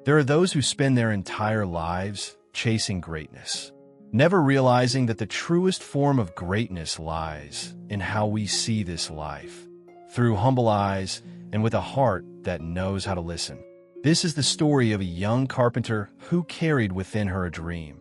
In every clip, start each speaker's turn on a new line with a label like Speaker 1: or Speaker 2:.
Speaker 1: There are those who spend their entire lives chasing greatness, never realizing that the truest form of greatness lies in how we see this life, through humble eyes and with a heart that knows how to listen. This is the story of a young carpenter who carried within her a dream,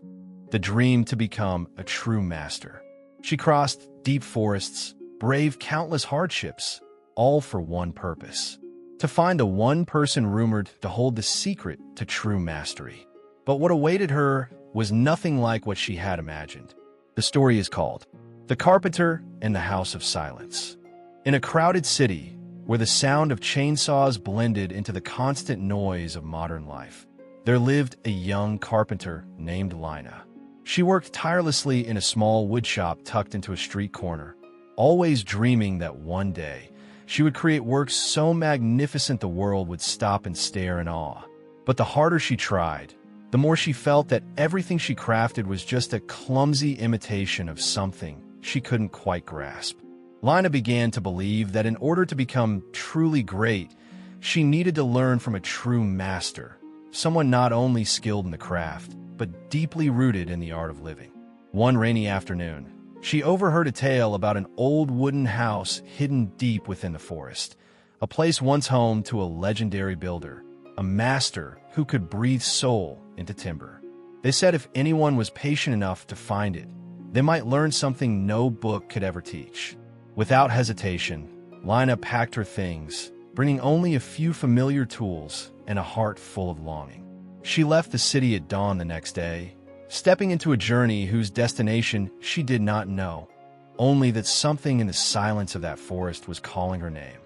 Speaker 1: the dream to become a true master. She crossed deep forests, braved countless hardships, all for one purpose: to find the one person rumored to hold the secret to true mastery. But what awaited her was nothing like what she had imagined. The story is called The Carpenter and the House of Silence. In a crowded city, where the sound of chainsaws blended into the constant noise of modern life, there lived a young carpenter named Lina. She worked tirelessly in a small woodshop tucked into a street corner, always dreaming that one day she would create work so magnificent the world would stop and stare in awe. But the harder she tried, the more she felt that everything she crafted was just a clumsy imitation of something she couldn't quite grasp. Lina began to believe that in order to become truly great, she needed to learn from a true master, someone not only skilled in the craft, but deeply rooted in the art of living. One rainy afternoon, she overheard a tale about an old wooden house hidden deep within the forest, a place once home to a legendary builder, a master who could breathe soul into timber. They said if anyone was patient enough to find it, they might learn something no book could ever teach. Without hesitation, Lina packed her things, bringing only a few familiar tools and a heart full of longing. She left the city at dawn the next day, stepping into a journey whose destination she did not know, only that something in the silence of that forest was calling her name.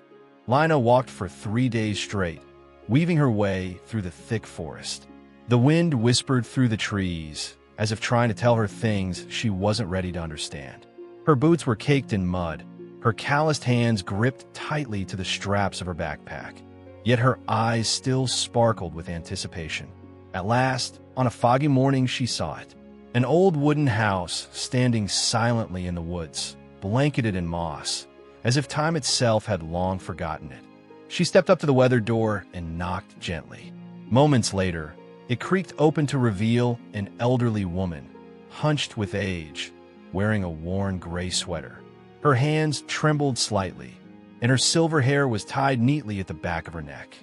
Speaker 1: Lina walked for 3 days straight, weaving her way through the thick forest. The wind whispered through the trees, as if trying to tell her things she wasn't ready to understand. Her boots were caked in mud, her calloused hands gripped tightly to the straps of her backpack, yet her eyes still sparkled with anticipation. At last, on a foggy morning, she saw it. An old wooden house standing silently in the woods, blanketed in moss, as if time itself had long forgotten it. She stepped up to the weathered door and knocked gently. Moments later, it creaked open to reveal an elderly woman, hunched with age, wearing a worn gray sweater. Her hands trembled slightly, and her silver hair was tied neatly at the back of her neck.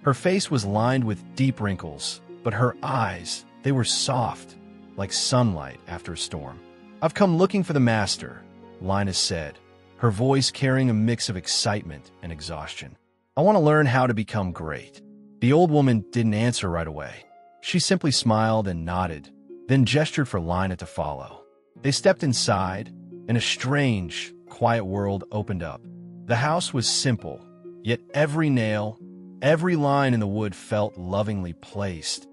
Speaker 1: Her face was lined with deep wrinkles, but her eyes, they were soft, like sunlight after a storm. "I've come looking for the master," Lina said, her voice carrying a mix of excitement and exhaustion. "I want to learn how to become great." The old woman didn't answer right away. She simply smiled and nodded, then gestured for Lina to follow. They stepped inside, and a strange, quiet world opened up. The house was simple, yet every nail, every line in the wood felt lovingly placed,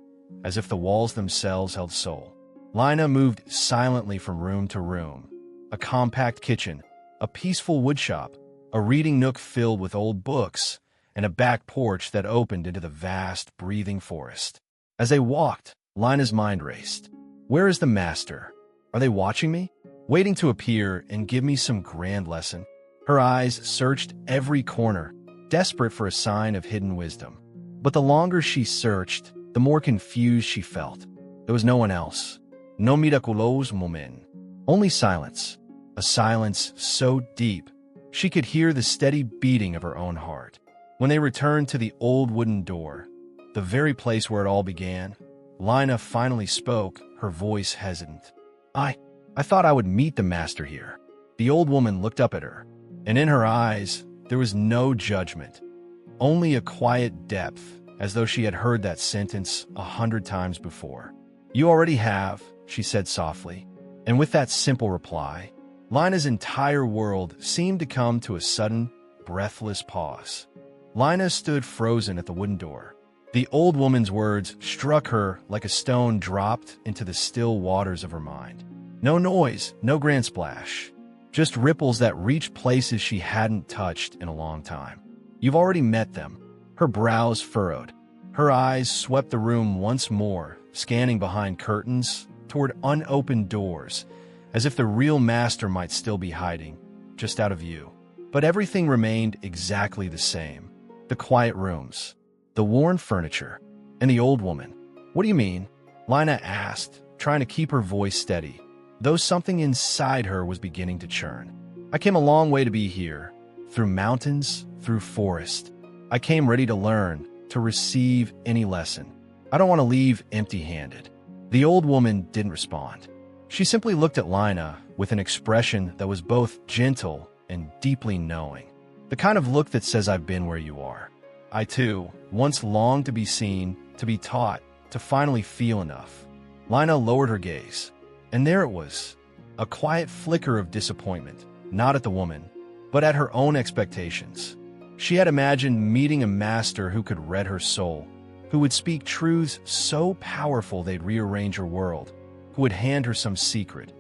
Speaker 1: as if the walls themselves held soul. Lina moved silently from room to room. A compact kitchen, a peaceful woodshop, a reading nook filled with old books, and a back porch that opened into the vast, breathing forest. As they walked, Lina's mind raced. Where is the master? Are they watching me? Waiting to appear and give me some grand lesson? Her eyes searched every corner, desperate for a sign of hidden wisdom. But the longer she searched, the more confused she felt. There was no one else. No miraculous moment. Only silence. A silence so deep, she could hear the steady beating of her own heart. When they returned to the old wooden door, the very place where it all began, Lina finally spoke, her voice hesitant. I thought I would meet the master here." The old woman looked up at her, and in her eyes, there was no judgment, only a quiet depth, as though she had heard that sentence 100 times before. "You already have," she said softly, and with that simple reply, Lina's entire world seemed to come to a sudden, breathless pause. Lina stood frozen at the wooden door. The old woman's words struck her like a stone dropped into the still waters of her mind. No noise, no grand splash, just ripples that reached places she hadn't touched in a long time. "You've already met them." Her brows furrowed. Her eyes swept the room once more, scanning behind curtains, toward unopened doors, as if the real master might still be hiding, just out of view. But everything remained exactly the same. The quiet rooms, the worn furniture, And the old woman, "What do you mean?" Lina asked, trying to keep her voice steady, though something inside her was beginning to churn. "I came a long way to be here, through mountains, through forest. I came ready to learn, to receive any lesson. I don't want to leave empty-handed." The old woman didn't respond. She simply looked at Lina with an expression that was both gentle and deeply knowing. The kind of look that says, "I've been where you are. I, too, once longed to be seen, to be taught, to finally feel enough." Lina lowered her gaze, and there it was, a quiet flicker of disappointment, not at the woman, but at her own expectations. She had imagined meeting a master who could read her soul, who would speak truths so powerful they'd rearrange her world, who would hand her some secret,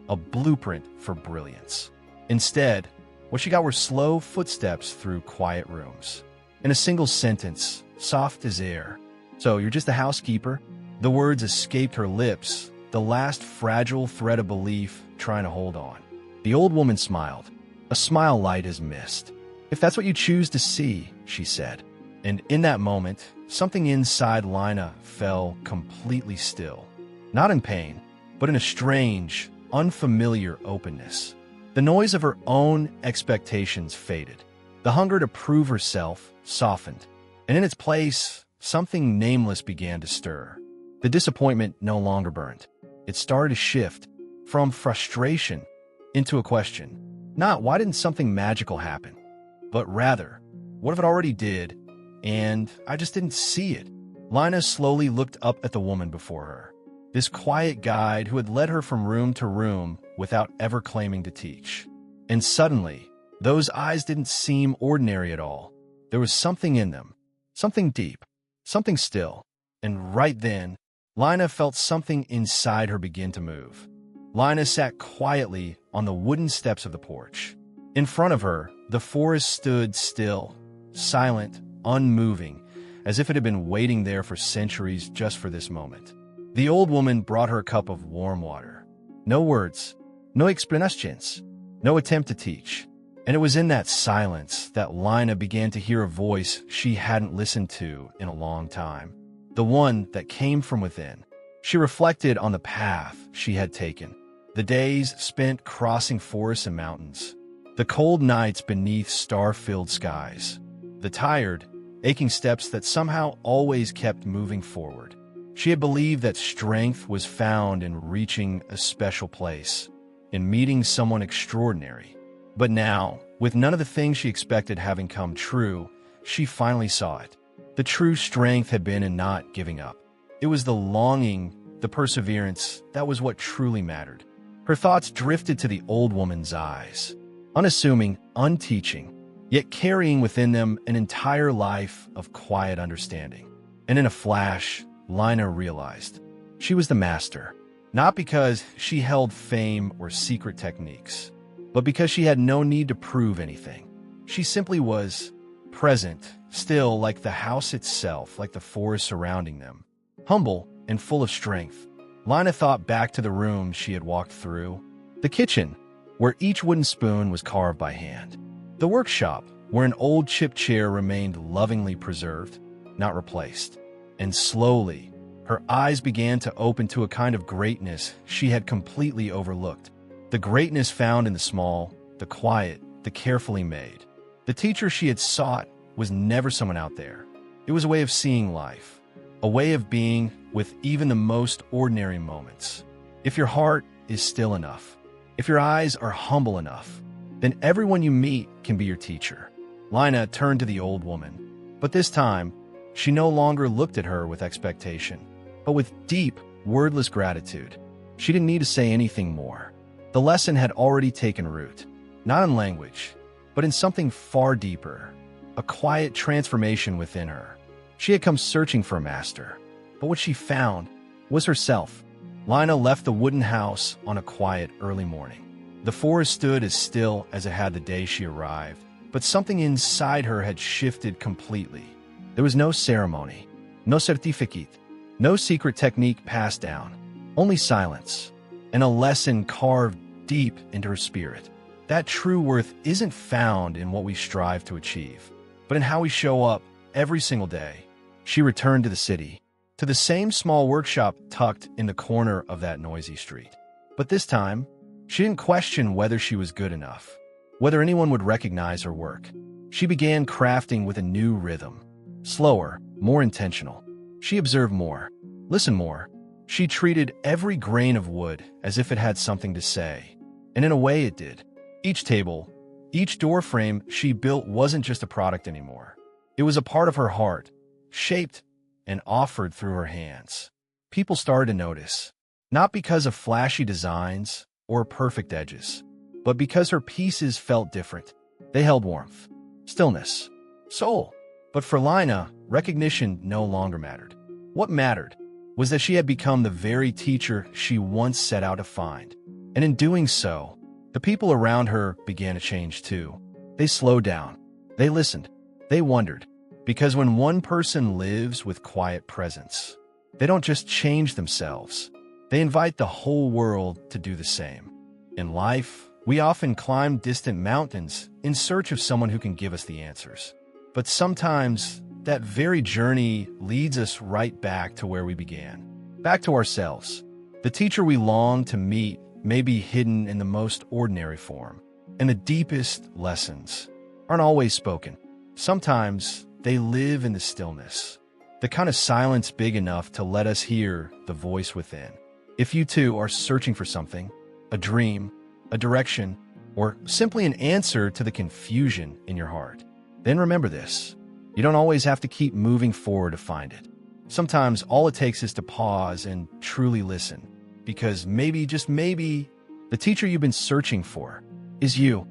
Speaker 1: a blueprint for brilliance. Instead, what she got were slow footsteps through quiet rooms. In a single sentence, soft as air, "So you're just a housekeeper?" The words escaped her lips, the last fragile thread of belief trying to hold on. The old woman smiled, a smile light as mist. "If that's what you choose to see," she said. And in that moment, something inside Lina fell completely still. Not in pain, but in a strange, unfamiliar openness. The noise of her own expectations faded. The hunger to prove herself softened. And in its place, something nameless began to stir. The disappointment no longer burned. It started to shift from frustration into a question. Not, "Why didn't something magical happen?" but rather, "What if it already did, and I just didn't see it?" Lina slowly looked up at the woman before her, this quiet guide who had led her from room to room without ever claiming to teach. And suddenly, those eyes didn't seem ordinary at all. There was something in them, something deep, something still. And right then, Lina felt something inside her begin to move. Lina sat quietly on the wooden steps of the porch. In front of her, the forest stood still, silent, unmoving, as if it had been waiting there for centuries just for this moment. The old woman brought her a cup of warm water. No words, no explanations, no attempt to teach. And it was in that silence that Lina began to hear a voice she hadn't listened to in a long time, the one that came from within. She reflected on the path she had taken, the days spent crossing forests and mountains, the cold nights beneath star-filled skies, the tired, aching steps that somehow always kept moving forward. She had believed that strength was found in reaching a special place, in meeting someone extraordinary. But now, with none of the things she expected having come true, she finally saw it. The true strength had been in not giving up. It was the longing, the perseverance, that was what truly mattered. Her thoughts drifted to the old woman's eyes, unassuming, unteaching, yet carrying within them an entire life of quiet understanding. And in a flash, Lina realized she was the master, not because she held fame or secret techniques, but because she had no need to prove anything. She simply was present, still like the house itself, like the forest surrounding them, humble and full of strength. Lina thought back to the room she had walked through, the kitchen, where each wooden spoon was carved by hand, the workshop, where an old chipped chair remained lovingly preserved, not replaced. And slowly, her eyes began to open to a kind of greatness she had completely overlooked. The greatness found in the small, the quiet, the carefully made. The teacher she had sought was never someone out there. It was a way of seeing life, a way of being with even the most ordinary moments. If your heart is still enough, if your eyes are humble enough, then everyone you meet can be your teacher. Lina turned to the old woman, but this time, she no longer looked at her with expectation, but with deep, wordless gratitude. She didn't need to say anything more. The lesson had already taken root, not in language, but in something far deeper, a quiet transformation within her. She had come searching for a master, but what she found was herself. Lina left the wooden house on a quiet early morning. The forest stood as still as it had the day she arrived, but something inside her had shifted completely. There was no ceremony, no certificate, no secret technique passed down, only silence, and a lesson carved deep into her spirit. That true worth isn't found in what we strive to achieve, but in how we show up every single day. She returned to the city, to the same small workshop tucked in the corner of that noisy street. But this time, she didn't question whether she was good enough, whether anyone would recognize her work. She began crafting with a new rhythm, slower, more intentional. She observed more, listened more. She treated every grain of wood as if it had something to say, and in a way it did. Each table, each door frame she built wasn't just a product anymore. It was a part of her heart, shaped and offered through her hands. People started to notice, not because of flashy designs or perfect edges, but because her pieces felt different. They held warmth, stillness, soul. But for Lina, recognition no longer mattered. What mattered was that she had become the very teacher she once set out to find. And in doing so, the people around her began to change too. They slowed down. They listened. They wondered. Because when one person lives with quiet presence, they don't just change themselves. They invite the whole world to do the same. In life, we often climb distant mountains in search of someone who can give us the answers. But sometimes, that very journey leads us right back to where we began, back to ourselves. The teacher we long to meet may be hidden in the most ordinary form, and the deepest lessons aren't always spoken. Sometimes they live in the stillness, the kind of silence big enough to let us hear the voice within. If you too are searching for something, a dream, a direction, or simply an answer to the confusion in your heart, then remember this. You don't always have to keep moving forward to find it. Sometimes all it takes is to pause and truly listen, because maybe, just maybe, the teacher you've been searching for is you.